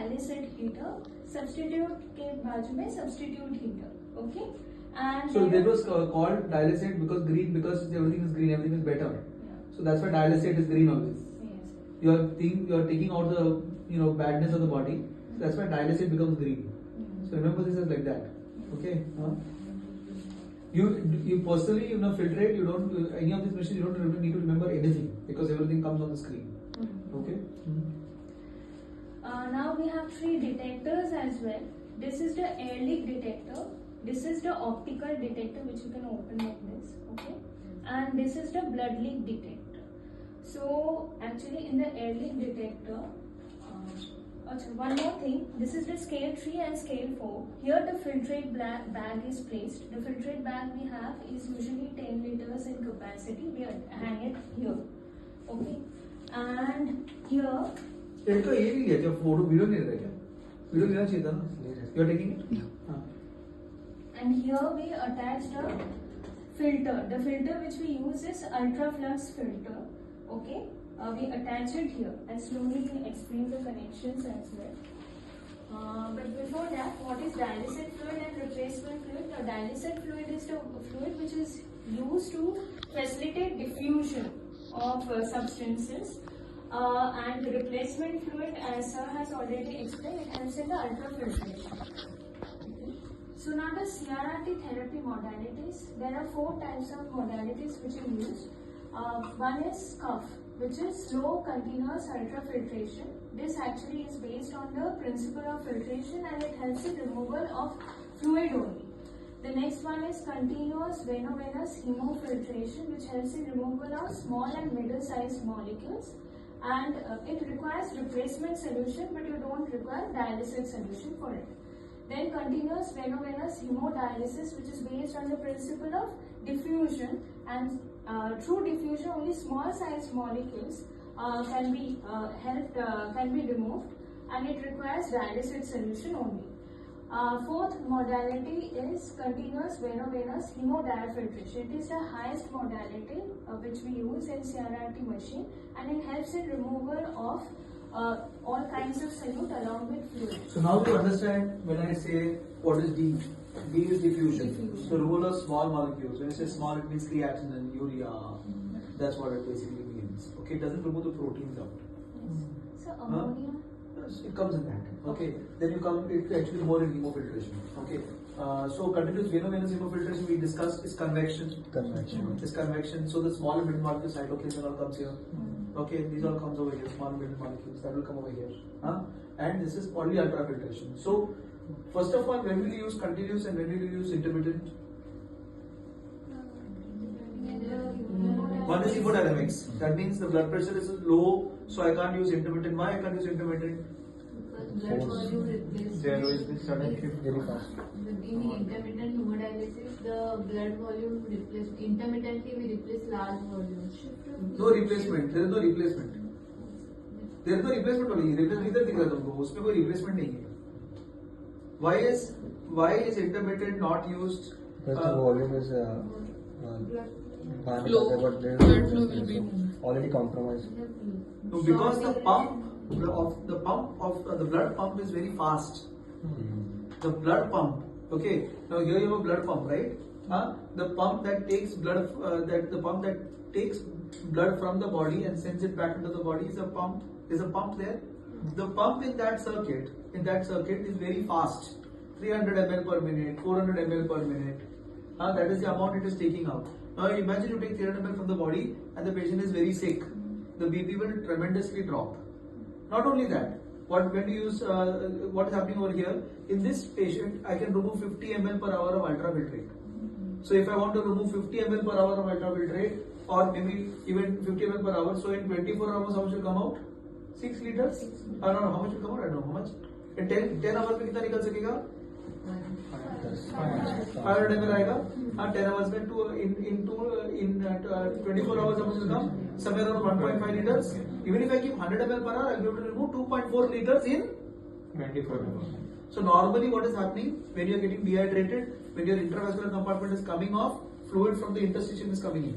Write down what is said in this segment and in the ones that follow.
dialysate heater. Substitute के बाजू में substitute heater. Okay. And so that was called dialysate because green, because everything is green, everything is better. Yeah. So that's why dialysate is green always. Yes. You are taking out the badness of the body. So that's why dialysate becomes green. So remember this is like that. Okay. You personally filtrate. You don't any of these machines. You don't really need to remember anything because everything comes on the screen. Okay. Now we have 3 detectors as well. This is the air leak detector. This is the optical detector which you can open like this. Okay. And this is the blood leak detector. So actually in the air leak detector. One more thing, this is the scale 3 and scale 4. Here the filtrate bag is placed. The filtrate bag we have is usually 10 liters in capacity. We hang it here. Okay. And here. इसका ये नहीं लिया क्या photo video नहीं रहा क्या video लेना चाहिए था ना you are taking it हाँ. And here we attach the filter. The filter which we use is ultraflux filter. Okay. We attach it here. I'll slowly explain the connections as well. But before that, what is dialysate fluid and replacement fluid? The dialysate fluid is the fluid which is used to facilitate diffusion of substances. And the replacement fluid, as sir has already explained, it helps in the ultrafiltration. Okay. So now the CRRT therapy modalities. There are 4 types of modalities which are used. One is SCUF, which is slow continuous ultrafiltration. This actually is based on the principle of filtration and it helps in removal of fluid only. The next one is continuous veno-venous hemofiltration, which helps in removal of small and middle-sized molecules. And it requires replacement solution, but you don't require dialysate solution for it. Then continuous veno-venous hemodialysis, which is based on the principle of diffusion, and through diffusion only small sized molecules can be removed, and it requires dialysate solution only. Fourth modality is continuous veno-venous hemodiafiltration. It is the highest modality which we use in CRRT machine, and it helps in removal of all kinds of solute along with fluid. So now you understand when I say what is D. D is diffusion. So removal of small molecules. When I say small, it means creatinine, urea. That's what it basically means. Okay, it doesn't remove the proteins out. Yes. So ammonia. Yes, it comes in that. Okay. Then you come. It's actually more in hemofiltration. Okay. So continuous veno-venous hemofiltration we discussed is convection. Is convection. So the small and middle molecules, cytokines and all comes here. Okay, these all comes over here. Small and middle molecules that will come over here. And this is only ultrafiltration. So first of all, when will you use continuous and when will you use intermittent? One is hemodynamics. That means the blood pressure is low, so I can't use intermittent. Why I can't use intermittent? Blood volume replaces. There is this sudden shift very fast. In intermittent hemodialysis, the blood volume replaces. Intermittently, we replace large volumes. No replacement. There is no replacement. There is no replacement only. Replacement इधर दिख रहा है तुमको. उसमें कोई replacement नहीं है. Why is intermittent not used? Because the volume is Blood flow will be already compromised. No, because the pump of the blood pump is very fast. The blood pump. Okay. Now here you have a blood pump, right? The pump that takes blood, takes blood from the body and sends it back into the body is a pump. Is a pump there? The pump in that circuit is very fast. 300 ml per minute, 400 ml per minute. That is the amount it is taking out. Now imagine you take 300 ml from the body and the patient is very sick. The BP will tremendously drop. Not only that, what is happening over here? In this patient, I can remove 50 ml per hour of ultrafiltrate. So if I want to remove 50 ml per hour of ultrafiltrate, or maybe even 50 ml per hour, so in 24 hours, how much will come out? 6 liters? I don't know how much will come out. I don't know how much. In 10 hours में कितना निकल सकेगा? 500 ml आएगा. 10 hours में in 24 hours how much will come? Somewhere around 1.5 liters. Even if I keep 100 ml per hour, I will be able to remove 2.4 liters in 24 hours. So normally what is happening when you are getting dehydrated, when your intravascular compartment is coming off, fluid from the interstitium is coming in.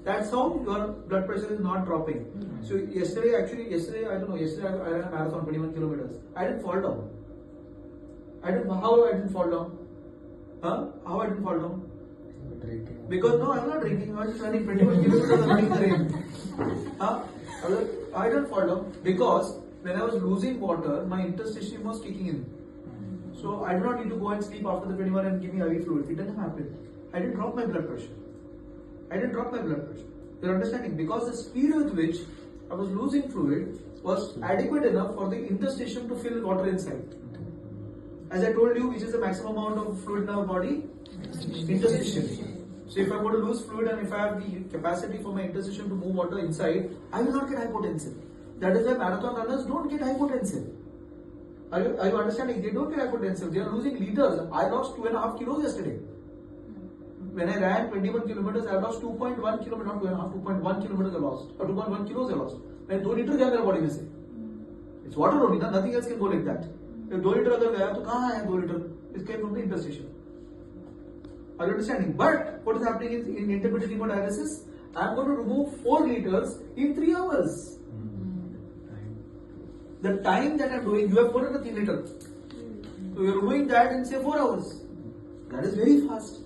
That's how your blood pressure is not dropping. So yesterday I ran a marathon 21 kilometers. I didn't fall down. How I didn't fall down? How I didn't fall down? Drinking. Because no, I'm not drinking. I was just running 21 kilometers and running the rain. I didn't fall down because when I was losing water, my interstitium was kicking in. So I do not need to go and sleep after the 21 and give me IV fluid. It didn't happen. I didn't drop my blood pressure. You're understanding? Because the speed with which I was losing fluid was adequate enough for the interstitium to fill water inside. As I told you, which is the maximum amount of fluid in our body? Interstitium. So if I'm going to lose fluid and if I have the capacity for my interstitium to move water inside, I will not get hypotensive. That is why marathon runners don't get hypotensive. Are you understanding? They don't get hypotensive. They are losing liters. I lost 2.5 kilos yesterday. When I ran 21 kilometers, I lost 2.1 kilometers, not 2.5, 2.1 kilometers I lost. Or 2.1 kilos I lost. मैं 2 litre गया मेरे body में से. It's water only, nothing else can go like that. If 2 litre अगर गया तो कहाँ आया 2 litre? It came from the interstitium. Are you understanding? But what is happening in intermittent hemodialysis? I am going to remove 4 liters in 3 hours. The time that I am doing, you have put in a 3 liter. So you are doing that in say 4 hours. That is very fast.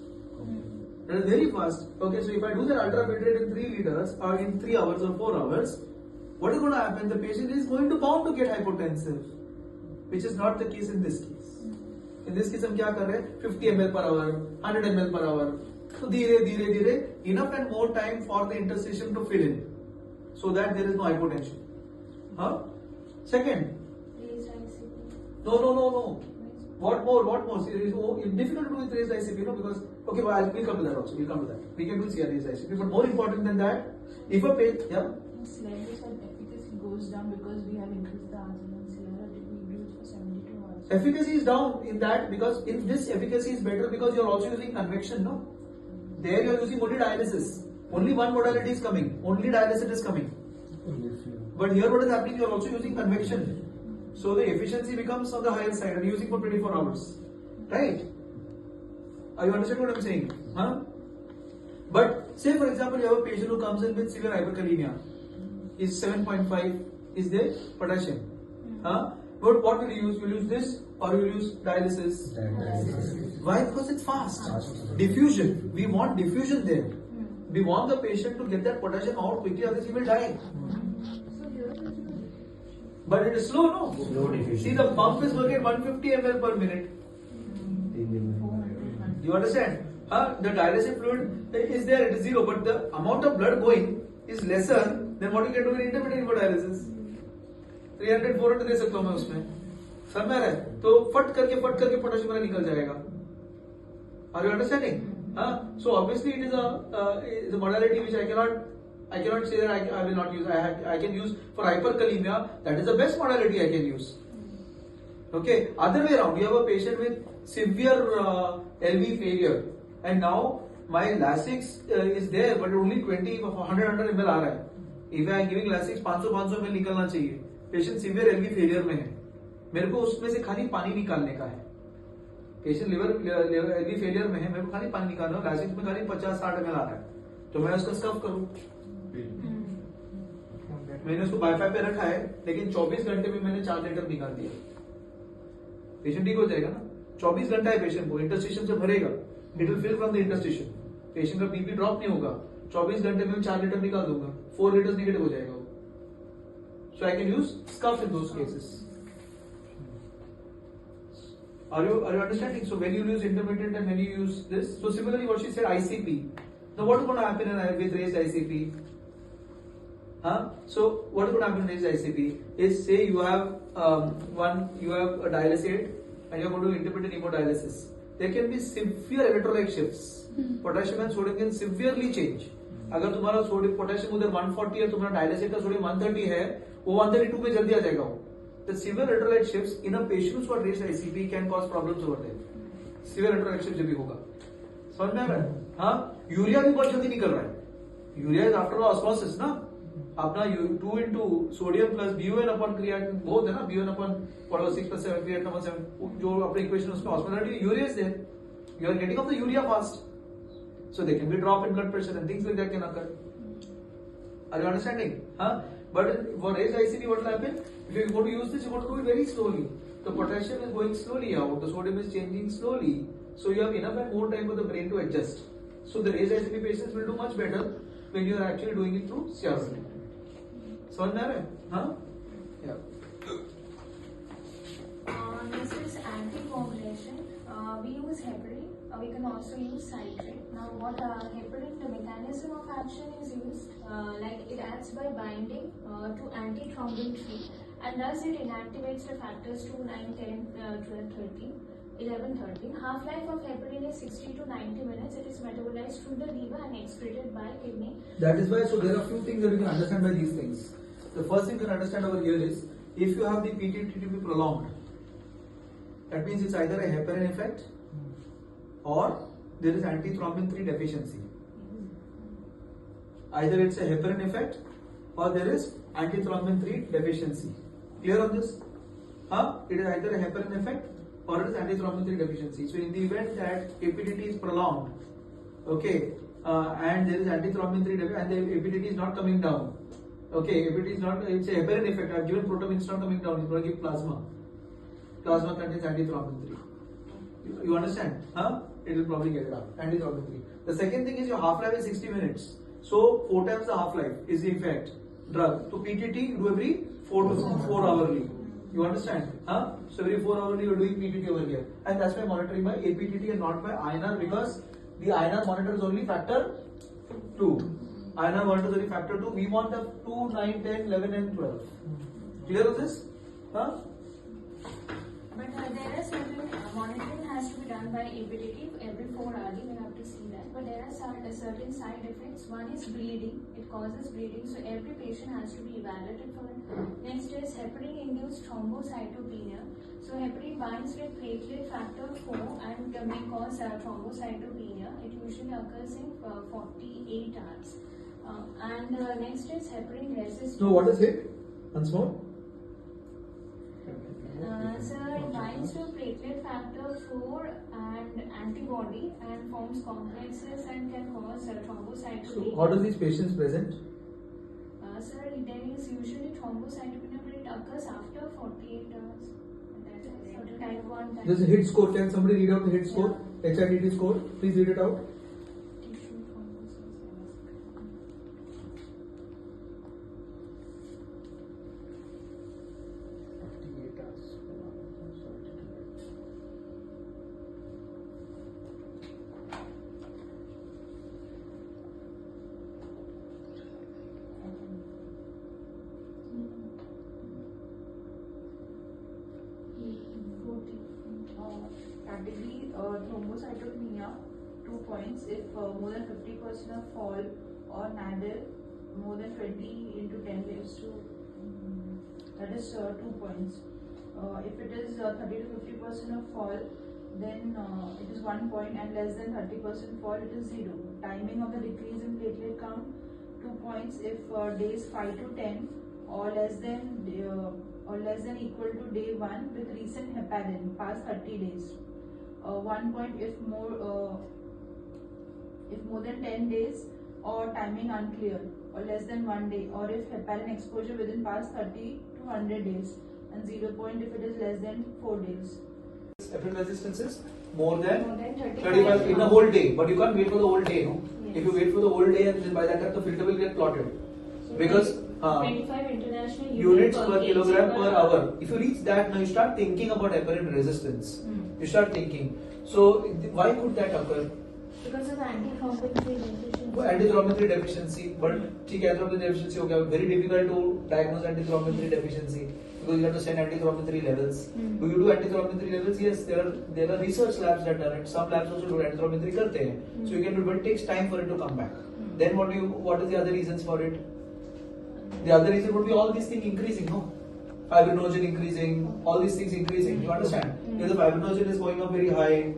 Okay, so if I do that ultrafiltrate in 3 liters or in 3 hours or 4 hours, what is going to happen? The patient is going to bound to get hypotensive, which is not the case in this case. In this case, हम क्या कर रहे हैं? 50 ml per hour, 100 ml per hour. So धीरे, enough and more time for the interstitium to fill in, so that there is no hypotension. Second. No. What more? It's difficult to do with raised ICP, because okay, well, we'll come to that also. We can do raised ICP, but more important than that, if a patient, Slightly efficacy goes down because we have increased the arsenal CR. We do it for 72 hours. Efficacy is down in that because in this efficacy is better because you are also using convection, no? There you are using only dialysis. Only one modality is coming. Only dialysis is coming. But here what is happening? You are also using convection. So the efficiency becomes on the higher side and using for 24 hours. Right? Are you understanding what I'm saying? But say for example you have a patient who comes in with severe hyperkalemia. Is 7.5 is the potassium. But what will you use? Will you use this or will you use dialysis? Why? Because it's fast. Diffusion. We want diffusion there. We want the patient to get that potassium out quickly, otherwise he will die. But it is slow, no? Slow diffusion. See, the pump is working at 150 ml per minute. You understand? The dialysis fluid is there, it is zero, but the amount of blood going is lesser than what you can do in intermittent hemodialysis. 300, 400 दे सकता हूँ मैं उसमें. समझ में आ रहा है? तो फट करके पोटेशियम वाला निकल जाएगा. Are you understanding? So obviously it is a modality which I cannot say that I will not use. I can use for hyperkalemia. That is the best modality I can use. Okay. Other way around, you have a patient with severe LV failure, and now my Lasix is there, but only 100 ml आ रहा है. If I am giving Lasix 500 ml निकलना चाहिए. Patient severe LV failure में है. मेरे को उसमें से खाली पानी निकालने का है. पेशेंट LV फेलियर में है, मेरे को खाली पानी निकालना है. Lasix में खाली 50-60 ml आ रहा है, तो मैं उसका स्टफ करूं. मैंने उसको बाईफाई पे रखा है, लेकिन 24 घंटे में मैंने 4 लीटर निकाल दिया. पेशेंट ठीक हो जाएगा ना. 24 घंटा है पेशेंट को, इंटरस्टिशन से भरेगा. It will fill from the interstitium. Patient का बीपी ड्रॉप नहीं होगा. 24 घंटे में 4 लीटर निकाल दूंगा. 4 लीटर नेगेटिव हो जाएगा. सो आई कैन यूज स्कफ in those cases. Are you understanding? So when you use intermittent and when you use this, so similarly what she said, ICP. Now what is going to happen with raised ICP? So what is going to happen with raised ICP is, say you have a dialysate and you are going to do intermittent hemodialysis. There can be severe electrolyte shifts. Potassium and sodium can severely change. अगर तुम्हारा sodium potassium उधर 140 है, तुम्हारा डायलिसिट का sodium 130 है, वो 132 पे जल्दी आ जाएगा. The severe electrolyte shifts in a patient who are raised ICP can cause problems over there. Severe electrolyte shifts जब भी होगा. समझ में आ रहा है? यूरिया भी बहुत जल्दी निकल रहा है. Urea is after all osmosis ना. अपना 2 into sodium plus BUN upon creatinine both है ना. BUN upon 6 plus 7 creatinine upon 7 जो अपने equation उसमें osmolarity urea is there. You are getting off the urea fast. So there can be drop in blood pressure and things like that can occur. Are you understanding? But for raised ICP, what will happen? If you go to use this, you got to do it very slowly. The potassium is going slowly out, the sodium is changing slowly. So you have enough and more time for the brain to adjust. So the raised ICP patients will do much better when you are actually doing it through CRT. समझ में आ रहा है? हाँ? Yeah. This is anticoagulation. We use heparin. We can also use citrate. Now, what heparin, the mechanism of action is used, like it acts by binding to antithrombin 3, and thus it inactivates the factors 2, 9, 10, 12, 13, 11, 13. Half-life of heparin is 60 to 90 minutes. It is metabolized through the liver and excreted by kidney. That is why, so there are a few things that you can understand by these things. The first thing you can understand over here is, if you have the PTT to be prolonged, that means it's either a heparin effect or there is antithrombin 3 deficiency. Either it's a heparin effect or there is antithrombin 3 deficiency. Clear on this? It is either a heparin effect or it is antithrombin 3 deficiency. So in the event that APTT is prolonged, okay, and there is antithrombin 3 deficiency and the APTT is not coming down, okay, APTT is not, it's a heparin effect. I've given protamine, it's not coming down, it's going to give plasma. Plasma contains antithrombin 3. You understand? It will probably get it up. Antithrombin 3. The second thing is your half-life is 60 minutes. So 4 times the half-life is the effect. Drug. To PTT, you do every 4 hourly. You understand? So every 4 hourly you are doing PTT over here. And that's why monitoring by APTT and not by INR, because the INR monitors only factor 2. INR monitors only factor 2. We want the 2, 9, 10, 11 and 12. Clear with this? But there are certain monitoring has to be done by APTT every 4 hours. We have to see that. But there are certain side effects. One is bleeding. It causes bleeding. So every patient has to be evaluated for it. Next is heparin-induced thrombocytopenia. So heparin binds with platelet factor 4 and may cause thrombocytopenia. It usually occurs in 48 hours. And next is heparin resistance. So what is it? Once more. Sir, it binds to platelet factor 4 and antibody and forms complexes and can cause thrombocytopenia. So how do these patients present? Sir, there is usually thrombocytopenia, but it occurs after 48 hours. That is sort of type 1 type. There's a HIT score. Can somebody read out the HIT score? HIT score. Please read it out. Tissue thrombosis. 48 hours. Category thrombocytopenia, 2 points if more than 50% of fall or nadir more than 20 into 10 raised to that is 2 points. If it is 30 to 50% of fall, then it is 1 point, and less than 30% fall, it is 0. Timing of the decrease in platelet count, 2 points if days 5 to 10 or less than equal to day 1 with recent heparin past 30 days. 1 point if more than 10 days or timing unclear or less than 1 day, or if heparin exposure within past 30 to 100 days, and 0 point if it is less than 4 days. Heparin resistance is more than More than 35 in a whole day, but you can't wait for the whole day, no? Yes. If you wait for the whole day, and then by that time the filter will get plotted. So Because 25 international units per kg kilogram per hour. If you reach that, now you start thinking about heparin resistance. You start thinking. So why could that occur? because of antithrombin deficiency. Antithrombin 3 deficiency, but antithrombin deficiency, okay, very difficult to diagnose antithrombin 3 deficiency because you have to send antithrombin 3 levels. Do you do antithrombin 3 levels? Yes, there are research labs that done it. Some labs also do antithrombin 3 karte hain. So you can do, but it takes time for it to come back. Then what is the other reasons for it? The other reason would be all these things increasing, no? Fibrinogen increasing, all these things increasing. You understand? If the fibrinogen is going up very high,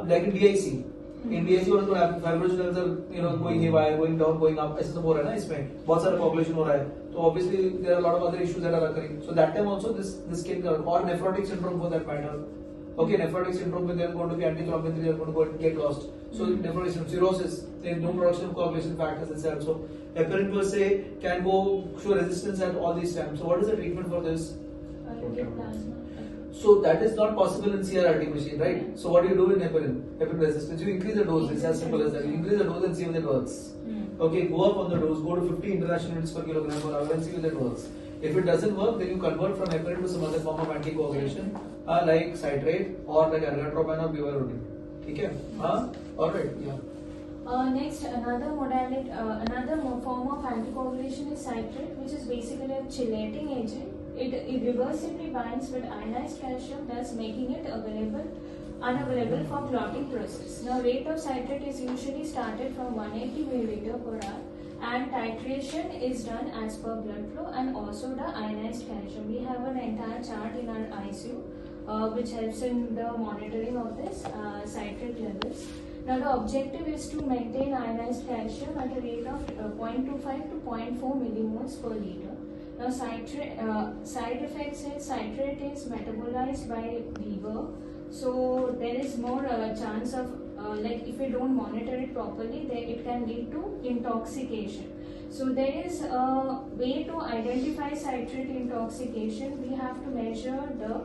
like in DIC. In DIC what is going to happen? Fibrinogen levels are going haywire, going down, going up. ऐसा सब हो रहा है ना इसमें. बहुत सारा coagulation हो रहा है. So obviously there are a lot of other issues that are occurring. So that time also this can or nephrotic syndrome for that matter. Okay, nephrotic syndrome with them going to be antithrombin 3 are going to go and get lost. So nephrotic syndrome, cirrhosis, there is no production of coagulation factors itself. So heparin per se can go show resistance at all these times. So what is the treatment for this? Give plasma. So that is not possible in CRRT machine, right? So what do you do in heparin resistance? You increase the dose. It's as simple as that. You increase the dose and see whether it works. Okay, go up on the dose, go to 50 international units per kilogram per hour and see whether it works. If it doesn't work, then you convert from heparin to some other form of anticoagulation, like citrate or like ergotamine or bivalirudin. Okay? Alright, yeah. Next, another modality, form of anticoagulation is citrate, which is basically a chelating agent. It irreversibly binds with ionized calcium, thus making it unavailable for clotting process. Now, rate of citrate is usually started from 180 milliliter per hour, and titration is done as per blood flow and also the ionized calcium. We have an entire chart in our ICU which helps in the monitoring of this citrate levels. Now, the objective is to maintain ionized calcium at a rate of 0.25 to 0.4 millimoles per liter. Now, side effects is citrate is metabolized by liver, so there is more chance of like if we don't monitor it properly, it can lead to intoxication. So there is a way to identify citrate intoxication. We have to measure the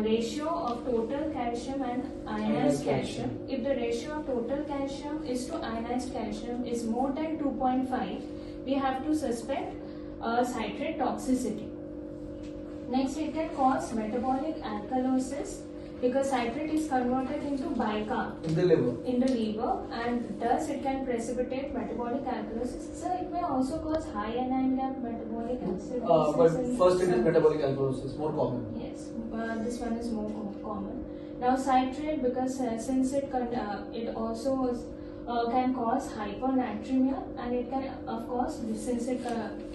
ratio of total calcium and ionized calcium. If the ratio of total calcium is to ionized calcium is more than 2.5, we have to suspect citrate toxicity. Next, it can cause metabolic alkalosis because citrate is converted into bicarb In the liver. And thus it can precipitate metabolic alkalosis. So it may also cause high anion gap metabolic acidosis. But first it is metabolic alkalosis, more common. Yes, this one is more common. Now, citrate, because since it also can cause hyponatremia, and it can, of course, since it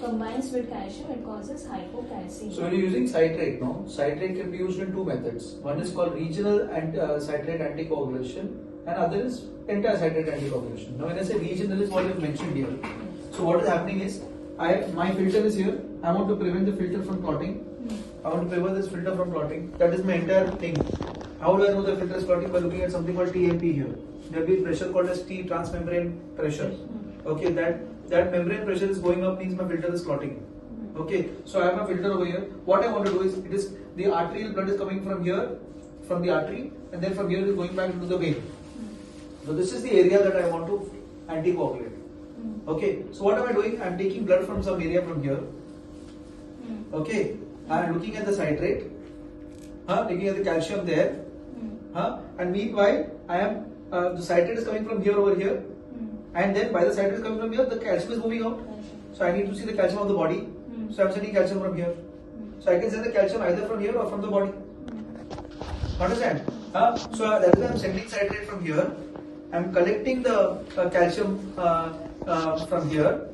combines with calcium, it causes hypocalcemia. So when you're using citrate, citrate can be used in two methods. One is called regional citrate anticoagulation, and other is anti-citrate anticoagulation. Now when I say regional is what you've mentioned here. So what is happening is, my filter is here. I want to prevent the filter from clotting. I want to prevent this filter from clotting. That is my entire thing. How do I know the filter is clotting? By looking at something called TMP here. There will be pressure called as T, transmembrane pressure. Okay, that membrane pressure is going up means my filter is clotting. Okay, so I have a filter over here. What I want to do is the arterial blood is coming from here, from the artery, and then from here it is going back into the vein. So this is the area that I want to anticoagulate. Okay, so what am I doing? I am taking blood from some area from here. Okay, I am looking at the citrate, looking at the calcium there, and meanwhile I am the citrate is coming from here over here, and then by the citrate is coming from here, the calcium is moving out. So I need to see the calcium of the body. So I am sending calcium from here. So I can send the calcium either from here or from the body. Understand? So that is why I am sending citrate from here. I am collecting the calcium from here,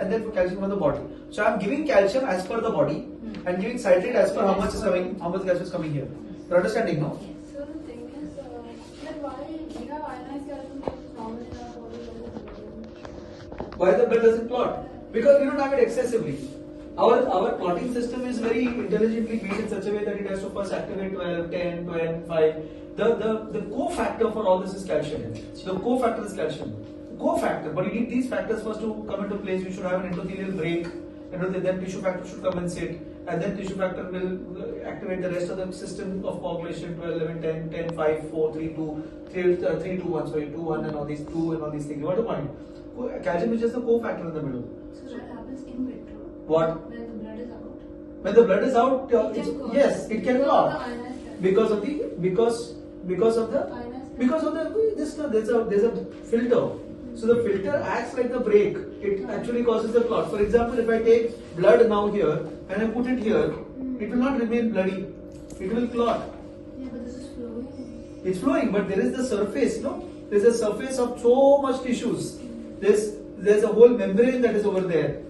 and then calcium from the body. So I am giving calcium as per the body and giving citrate as per how much calcium is coming here. You're understanding, no? So the thing is, then why we have ionized calcium so common in our body? Why the blood doesn't clot? Because we don't have it excessively. Our clotting system is very intelligently built in such a way that it has to first activate 12, 10, 12, 5. The cofactor for all this is calcium. The cofactor is calcium. Cofactor, but you need these factors first to come into place. You should have an endothelial break, and then tissue factor should come and sit, and then tissue factor will activate the rest of the system of coagulation 12, 11, 10, 10, 5, 4, 3, 2, 3, 2, 1, 2, 1, and all these 2 and all these things. You want to point? Calcium is just the cofactor in the middle. So that happens in vitro. What? When the blood is out. When the blood is out, Yes, it can clot because of the there's a filter. So the filter acts like the brake. It actually causes the clot. For example, if I take blood now here and I put it here, it will not remain bloody. It will clot. Yeah, but this is flowing. It's flowing, but there is the surface, no? There's a surface of so much tissues. There's a whole membrane that is over there.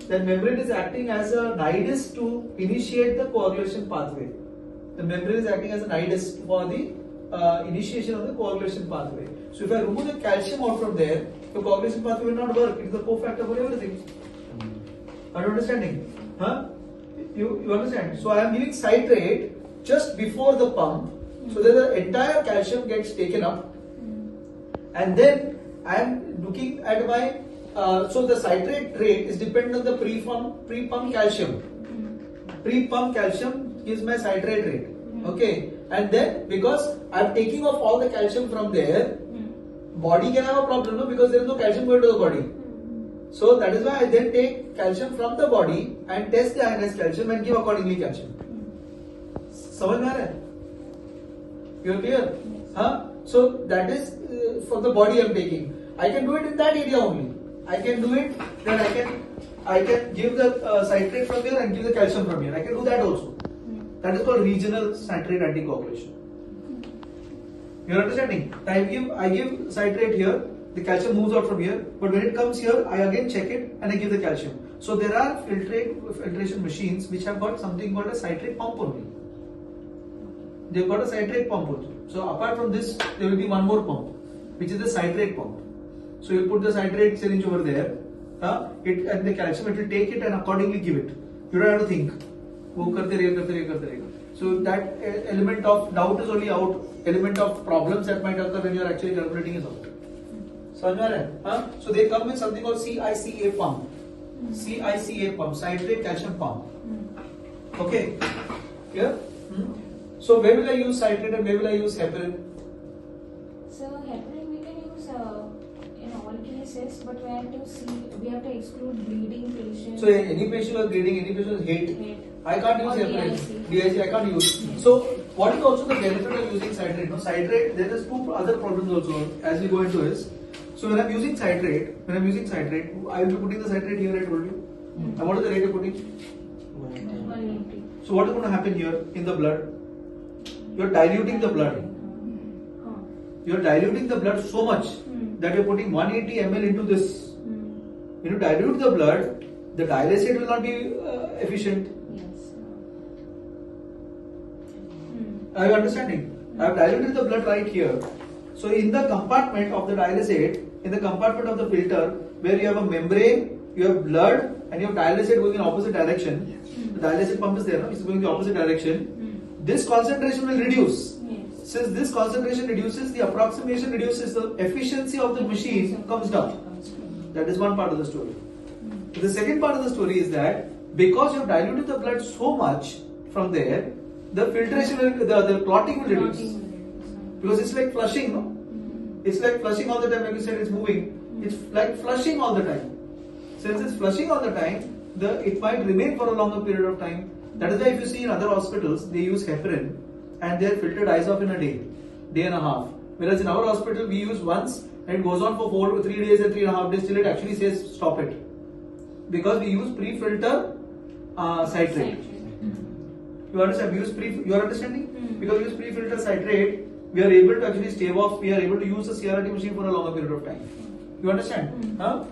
That membrane is acting as a nidus to initiate the coagulation pathway. The membrane is acting as a nidus for the initiation of the coagulation pathway. So if I remove the calcium out from there, the coagulation pathway will not work. It is a cofactor for everything. Are you understanding? You understand? So I am giving citrate just before the pump So then the entire calcium gets taken up, and then I am looking at my so the citrate rate is dependent on the pre-pump calcium. Pre-pump calcium is my citrate rate. Okay, and then because I am taking off all the calcium from there, body can have a problem, no, because there is no calcium going to the body. So that is why I then take calcium from the body and test the ionized calcium and give accordingly calcium. समझ में आ रहा है? You are clear? Huh? So that is for the body I am taking. I can do it in that area only. I can do it that I can give the citrate from here and give the calcium from here. I can do that also. That is called regional citrate anticoagulation. You are understanding? I give citrate here. The calcium moves out from here, but when it comes here, I again check it and I give the calcium. So there are filtration machines which have got something called a citrate pump only. They've got a citrate pump also. So apart from this, there will be one more pump, which is the citrate pump. So you put the citrate syringe over there, and the calcium, it will take it and accordingly give it. You don't have to think. So that element of doubt is only out. Element of problems that might occur when you are actually calculating is out. So they come with something called CICA pump. CICA pump, citrate calcium pump. Okay, clear? So where will I use citrate and where will I use heparin? So heparin we can use in all cases, but we have to exclude bleeding patients. So any patient who is bleeding, any patient who is hate, I can't use Or heparin. DIC. DIC I can't use. So what is also the benefit of using citrate? No, citrate, there is two other problems also as we go into this. So when I'm using citrate, I will be putting the citrate here, I told you. And what is the rate of putting? 180. So what is going to happen here in the blood? You are diluting the blood. You are diluting the blood so much that you are putting 180 ml into this. When you dilute the blood, the dialysate will not be efficient. Yes. Are you understanding? I have diluted the blood right here. So in the compartment of the dialysate, in the compartment of the filter, where you have a membrane, you have blood, and you have dialysate going in opposite direction. The dialysate pump is there, no? It's going in the opposite direction. This concentration will reduce. Yes. Since this concentration reduces, the approximation reduces, the efficiency of the machine comes down. That is one part of the story. The second part of the story is that because you have diluted the blood so much from there, the filtration will, the clotting will reduce. Because it's like flushing, no? It's like flushing all the time, like you said, it's moving. It's like flushing all the time. Since it's flushing all the time, it might remain for a longer period of time. That is why if you see in other hospitals, they use heparin and their filter dies off in a day and a half. Whereas in our hospital, we use once and it goes on for 3 days and 3.5 days till it actually says stop it. Because we use pre-filter citrate. You understand? You are understanding? Because we use pre-filter citrate, we are able to actually stave off, we are able to use a CRT machine for a longer period of time. You understand? Huh?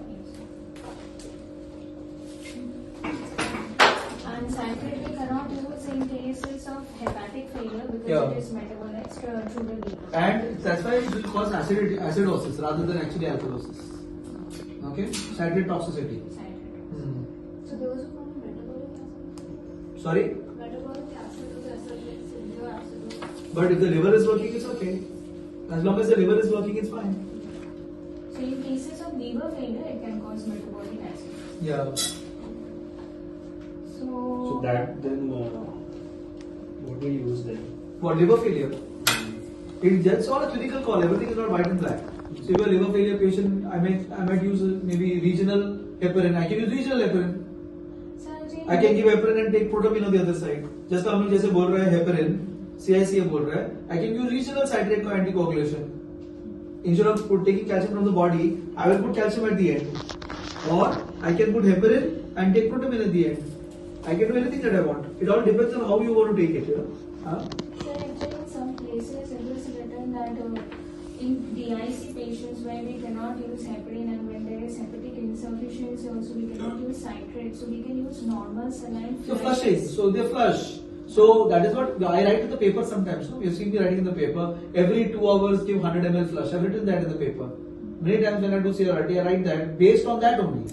And citrate we cannot use in cases of hepatic failure because it is metabolized through the liver. And that's why it will cause acidosis rather than actually acidosis. Okay? Citrate toxicity. So those who form metabolic acid. Sorry? Metabolic acidosis, severe acidosis. But if the liver is working, it's okay. As long as the liver is working, it's fine. So in cases of liver failure, it can cause metabolic acidosis. Yeah. So that then what we use then? For liver failure, that's all a clinical call. Everything is not white and black. So if you're a liver failure patient, I might use maybe regional heparin. I can use regional heparin. I can give heparin and take protamine on the other side. Just like हम जैसे बोल रहे हैं heparin, CICA बोल रहा है. I can use regional citrate for anticoagulation. Instead of taking calcium from the body, I will put calcium at the end. Or I can put heparin and take protamine at the end. I can do anything that I want. It all depends on how you want to take it. So actually in some places it is written that in DIC patients where we cannot use heparin and when there is hepatic insufficiency also we cannot use citrate. So we can use normal saline. So flushing. So they flush. So that is what I write in the paper sometimes. No? You've seen me writing in the paper. Every 2 hours give 100 ml flush. I've written that in the paper. Many times when I do CRT, I write that based on that only.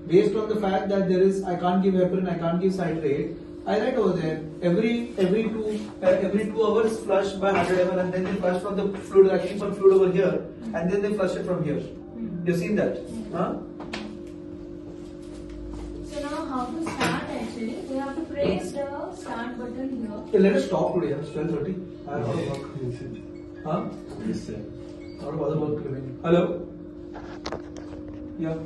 Based on the fact that I can't give heparin, I can't give citrate. I write over there every 2 hours flush by 100 ml, and then they flush from the fluid, actually from fluid over here, and then they flush it from here. You've seen that? Huh? So now how to start actually? We have to press the start button here. Okay, let us stop today. It's 12:30. I have to work. Huh? Yes, sir. Not bother work living. Hello? Yeah.